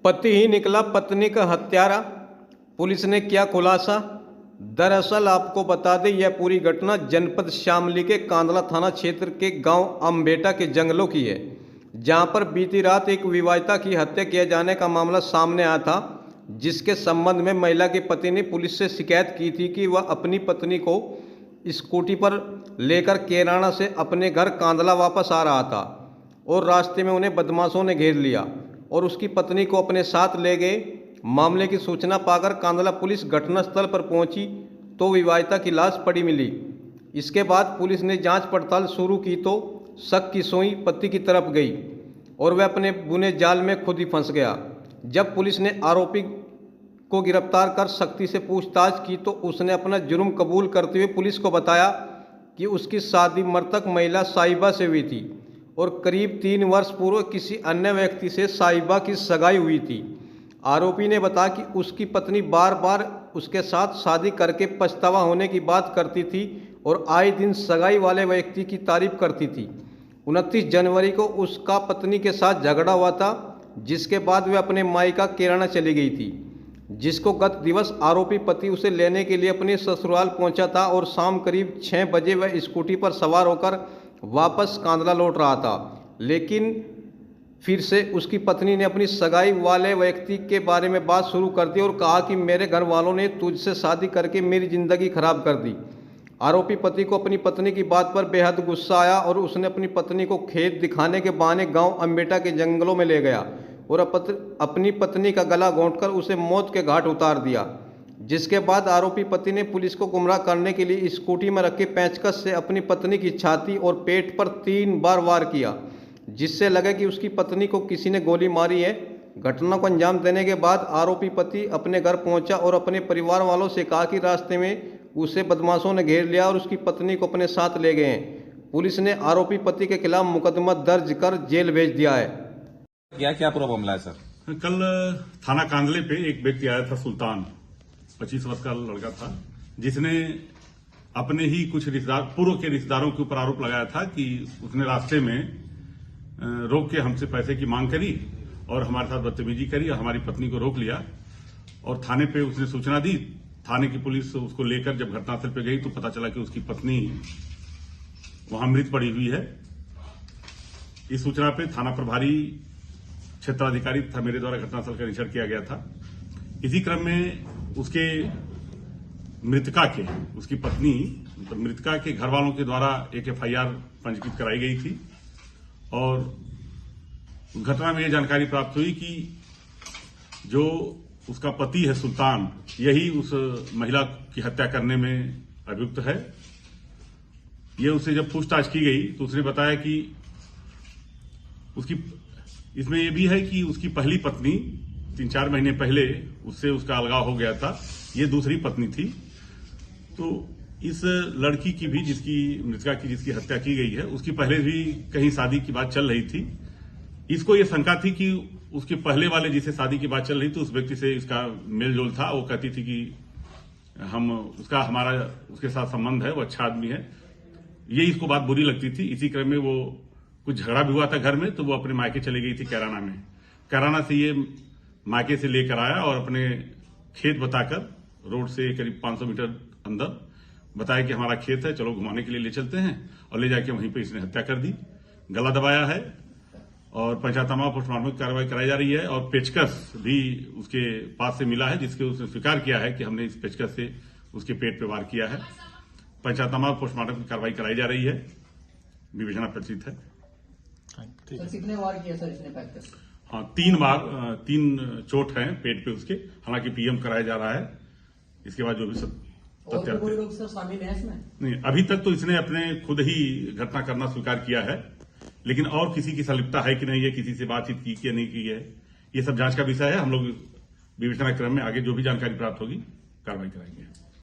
पति ही निकला पत्नी का हत्यारा, पुलिस ने किया खुलासा। दरअसल आपको बता दें यह पूरी घटना जनपद शामली के कांदला थाना क्षेत्र के गांव अम्बेटा के जंगलों की है, जहां पर बीती रात एक विवाहिता की हत्या किए जाने का मामला सामने आया था, जिसके संबंध में महिला के पति ने पुलिस से शिकायत की थी कि वह अपनी पत्नी को स्कूटी पर लेकर कैराना से अपने घर कांदला वापस आ रहा था और रास्ते में उन्हें बदमाशों ने घेर लिया और उसकी पत्नी को अपने साथ ले गए। मामले की सूचना पाकर कांदला पुलिस घटनास्थल पर पहुंची तो विवाहिता की लाश पड़ी मिली। इसके बाद पुलिस ने जांच पड़ताल शुरू की तो शक की सुई पति की तरफ गई और वह अपने बुने जाल में खुद ही फंस गया। जब पुलिस ने आरोपी को गिरफ्तार कर सख्ती से पूछताछ की तो उसने अपना जुर्म कबूल करते हुए पुलिस को बताया कि उसकी शादी मृतक महिला साहिबा से हुई थी और करीब 3 वर्ष पूर्व किसी अन्य व्यक्ति से साहिबा की सगाई हुई थी। आरोपी ने बताया कि उसकी पत्नी बार बार उसके साथ शादी करके पछतावा होने की बात करती थी और आए दिन सगाई वाले व्यक्ति की तारीफ करती थी। 29 जनवरी को उसका पत्नी के साथ झगड़ा हुआ था, जिसके बाद वह अपने मायका कैराना चली गई थी, जिसको गत दिवस आरोपी पति उसे लेने के लिए अपने ससुराल पहुंचा था और शाम करीब 6 बजे वह स्कूटी पर सवार होकर वापस कांदला लौट रहा था। लेकिन फिर से उसकी पत्नी ने अपनी सगाई वाले व्यक्ति के बारे में बात शुरू कर दी और कहा कि मेरे घर वालों ने तुझसे शादी करके मेरी ज़िंदगी खराब कर दी। आरोपी पति को अपनी पत्नी की बात पर बेहद गुस्सा आया और उसने अपनी पत्नी को खेत दिखाने के बहाने गांव अम्बेटा के जंगलों में ले गया और अपनी पत्नी का गला घोंटकर उसे मौत के घाट उतार दिया। जिसके बाद आरोपी पति ने पुलिस को गुमराह करने के लिए स्कूटी में रखे पेंचकस से अपनी पत्नी की छाती और पेट पर 3 बार वार किया, जिससे लगे कि उसकी पत्नी को किसी ने गोली मारी है। घटना को अंजाम देने के बाद आरोपी पति अपने घर पहुंचा और अपने परिवार वालों से कहा कि रास्ते में उसे बदमाशों ने घेर लिया और उसकी पत्नी को अपने साथ ले गए हैं। पुलिस ने आरोपी पति के खिलाफ मुकदमा दर्ज कर जेल भेज दिया है। क्या पूरा मामला है सर? कल थाना कांदले पे एक व्यक्ति आया था, सुल्तान 25 वर्ष का लड़का था, जिसने अपने ही कुछ पूर्व के रिश्तेदारों के ऊपर आरोप लगाया था कि उसने रास्ते में रोक के हमसे पैसे की मांग करी और हमारे साथ बदतमीजी करी और हमारी पत्नी को रोक लिया और थाने पे उसने सूचना दी। थाने की पुलिस उसको लेकर जब घटनास्थल पे गई तो पता चला कि उसकी पत्नी वहां मृत पड़ी हुई है। इस सूचना पे थाना प्रभारी क्षेत्राधिकारी था मेरे द्वारा घटनास्थल का निरीक्षण किया गया था। इसी क्रम में उसके मृतका के उसकी पत्नी मतलब मृतका के घर वालों के द्वारा एक FIR पंजीकृत कराई गई थी और उस घटना में यह जानकारी प्राप्त हुई कि जो उसका पति है सुल्तान, यही उस महिला की हत्या करने में अभियुक्त है। ये उससे जब पूछताछ की गई तो उसने बताया कि उसकी इसमें यह भी है कि उसकी पहली पत्नी 3-4 महीने पहले उससे उसका अलगाव हो गया था, ये दूसरी पत्नी थी। तो इस लड़की की भी जिसकी मृतका की जिसकी हत्या की गई है, उसकी पहले भी कहीं शादी की बात चल रही थी। इसको ये शंका थी कि उसके पहले वाले जिसे शादी की बात चल रही थी उस व्यक्ति से इसका मेलजोल था। वो कहती थी कि हमारा उसके साथ संबंध है, वो अच्छा आदमी है। ये इसको बात बुरी लगती थी। इसी क्रम में वो कुछ झगड़ा भी हुआ था घर में, तो वो अपने मायके चली गई थी कैराना में। कैराना से ये मायके से लेकर आया और अपने खेत बताकर रोड से करीब 500 मीटर अंदर बताया कि हमारा खेत है, चलो घुमाने के लिए ले चलते हैं, और ले जाके वहीं पे इसने हत्या कर दी। गला दबाया है और पंचायतनामा पोस्टमार्टम की कार्रवाई कराई जा रही है और पेचकस भी उसके पास से मिला है, जिसके उसने स्वीकार किया है कि हमने इस पेचकस से उसके पेट पे वार किया है। पंचायतनामा पोस्टमार्टम की कार्रवाई कराई जा रही है, विवेचना प्रचलित है। कितने वार किया सर इसने पेचकस? हाँ, 3 बार 3 चोट है पेट पे उसके। हालांकि PM कराया जा रहा है। इसके बाद जो भी सब और तो कोई लोग सर शामिल है इसमें? नहीं, अभी तक तो इसने अपने खुद ही घटना करना स्वीकार किया है, लेकिन और किसी की संलिप्तता है कि नहीं, ये किसी से बातचीत की कि नहीं की है, ये सब जांच का विषय है। हम लोग विवेचना क्रम में आगे जो भी जानकारी प्राप्त होगी कार्रवाई कराएंगे।